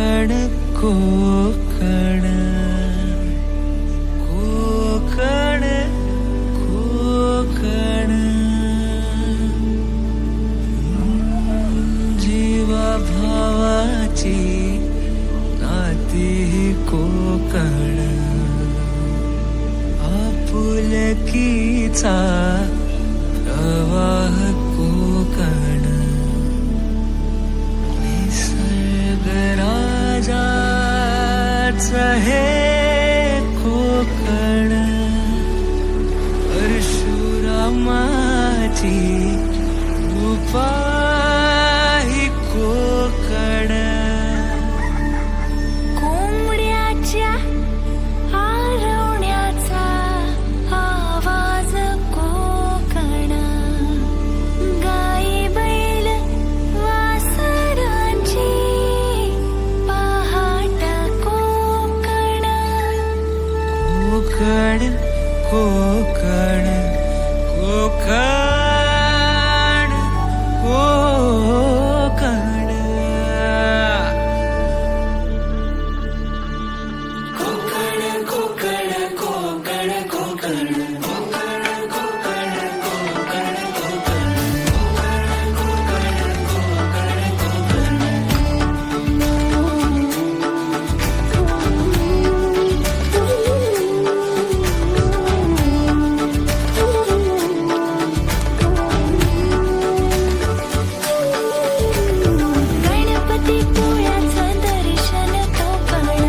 कोकण कोकण कोकण कोकण जीवा भावाची नाती कोकण आपुलकीचा प्रवाह कोकण निसर्गराजाचं हे कोकण परशुरामाची कृपा ही कोकण कोंबड्याच्या आरवण्याचा आवाज कोकण गाई बैल वासरांची पहाट कोकण कोकण कोकण कोकण कोकण कोकण कोकण कोकण गणपती पोळ्याचं दर्शन कोकण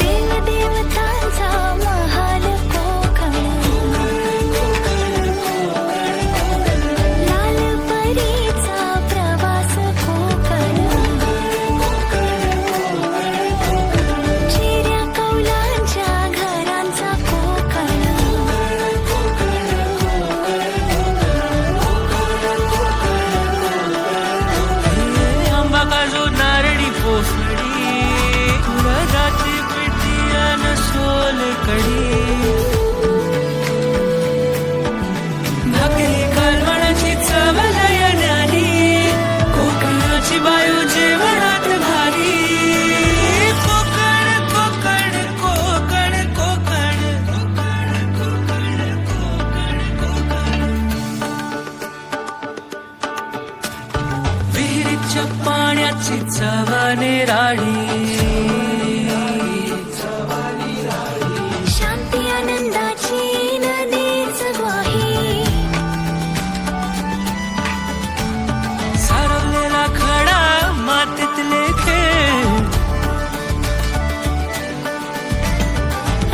देवदेवतांचा महाल कोकण लालपरीचा प्रवास कोकण चिऱ्या कौलांच्या घरांचा कोकण आंबा काजू नारळी पोफळी तुळजाची पिठी अन सोलकढी भाकरी कालवणाची चव लयण्यानी कोकणाची बायू जेवणात भारी कोकण कोकण कोकण कोकण कोकण कोकण कोकण विहिरीच्या पाण्याची चवाने राणी शांती आनंदाची नदीच ग्वाही सारवलेला खडा मातीतले खेळ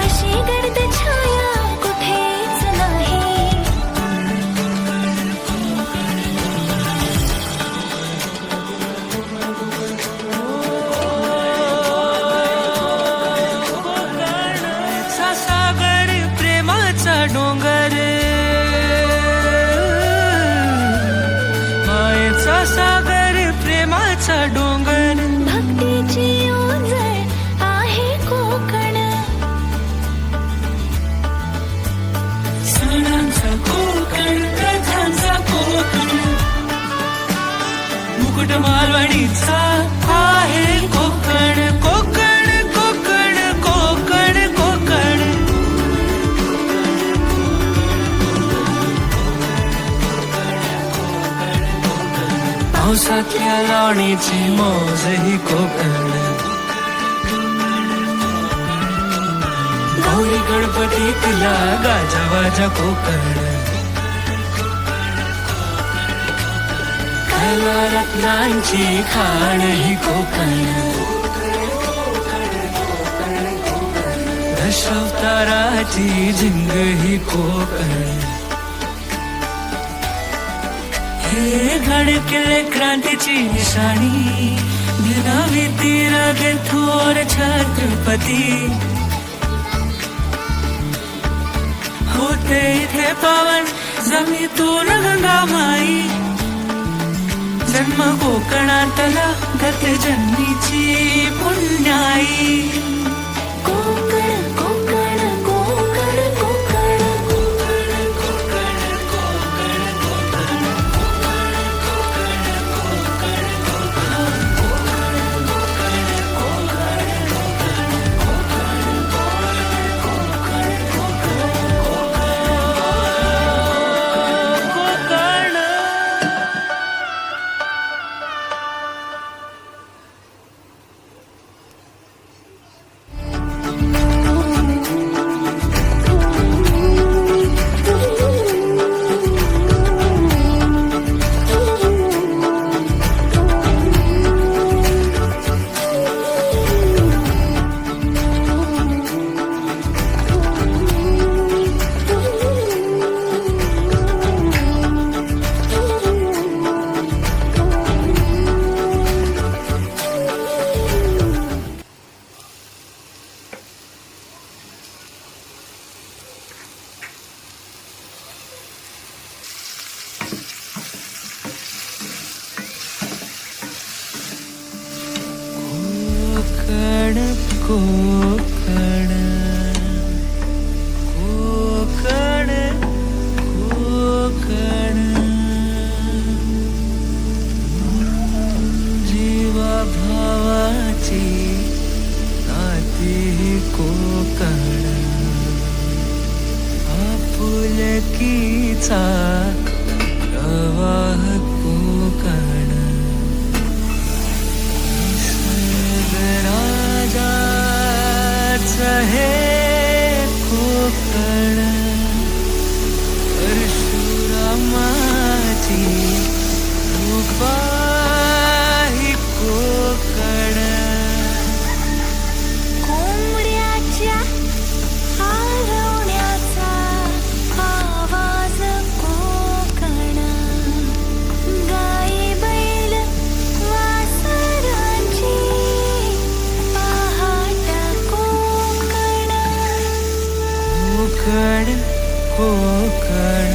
अशी गर्द छाया कुठेच नाही कोकणचा सागर प्रेमाचा डोंगर मायेचा सागर प्रेमाचा डोंगर भक्तीची ओंजळ आहे कोकण सणांचा कोकण प्रथांचा कोकण मुकुट मालवणीचा आहे कोकण कोकण कोकण कोकण कोकण पावसातल्या लावणीची मौज ही कोकण गौरी गणपतीतला गाजावाजा कोकण कला रत्नांची खाण ही कोकण दशावताराची झिंग ही कोकण हे गडकिल्ले क्रांतीची निशाणी दिनावी तीरग थोर छत्रपती होते इथे पावन जमीतून गंगामाई जन्म कोकणातला गत जन्मीची पुण्याई कोकण कोकण कोकण कोकण कोकण कोकण कोकण कोकण कोकण कोकण कोकण कोकण कोकण जीवा भावाची नाती कोकण आपुलकीचा प्रवाह कोकण राजाचं हे कोकण परशुरामाची रूपाही कोकण कोंबड्याच्या आरवण्याचा आवाज कोकण गाई बैल वासरांची पहाट कोकण कोकण कोकण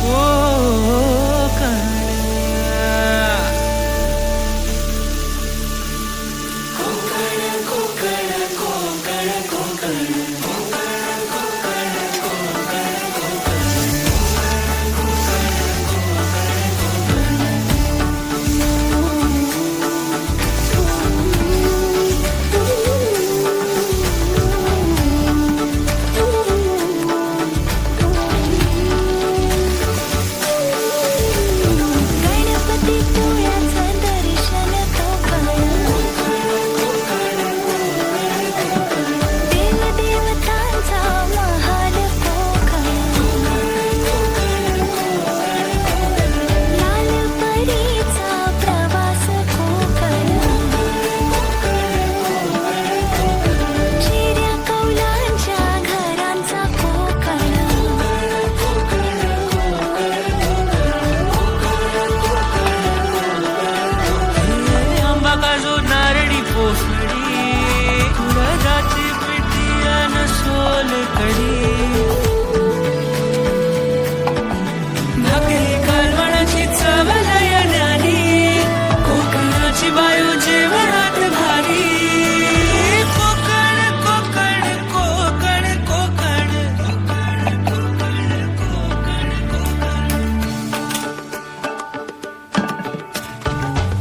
कोकण गणपतीपुळ्याचं दर्शन कोकण देवदेवतांचा महाल कोकण लालपरीचा प्रवास कोकण चिऱ्या कौलांच्या घरांचा कोकण आंबा काजू नारळी पोफळी उडदाची पिठी अन सोलकढी भाकरी कालवणाची चव लयण्यानी कोकणाची बायू जेवणात भारी कोकण कोकण कोकण कोकण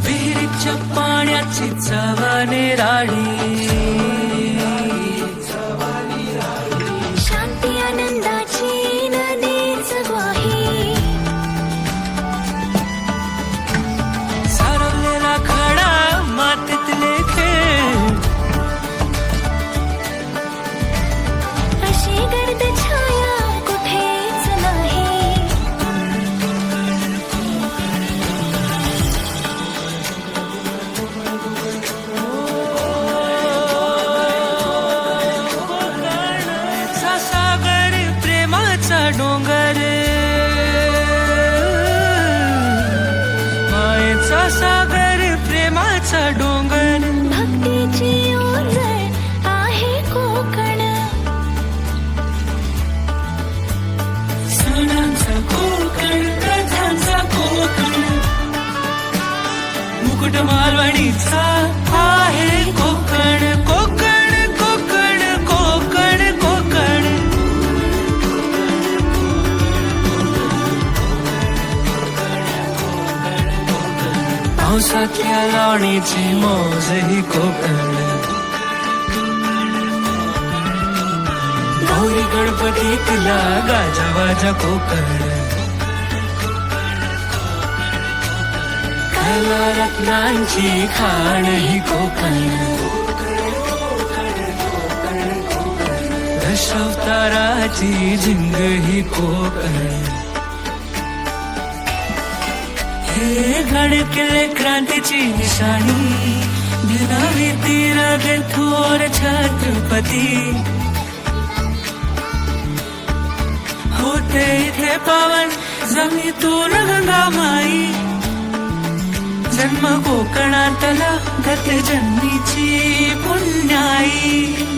विहिरीच्या पाण्याची चव निराळी शांती आनंदाची नदीच ग्वाही सारवलेला खडा मातीतले खेळ अशी गर्द छाया कुठेच नाही सागर प्रेमाचा डोंगर मायेचा सागर प्रेमाचा डोंगर भक्तीची ओंजळ आहे कोकण सणांचा कोकण कथांचा कोकण मुकुट मालवणीचा आहे कोकण कोकण कोकण कोकण कोकण पावसातल्या लावणीची मौज ही कोकण गौरी गणपतीतला गाजावाजा कोकण कला रत्नांची खाण ही कोकण दशावताराची झिंग ही कोकण हे गडकिल्ले क्रांतीची निशाणी दिनावी तीराग थोर छत्रपती होते इथे पावन जमीतून गंगामाई जन्म कोकणातला गत जन्मीची पुण्याई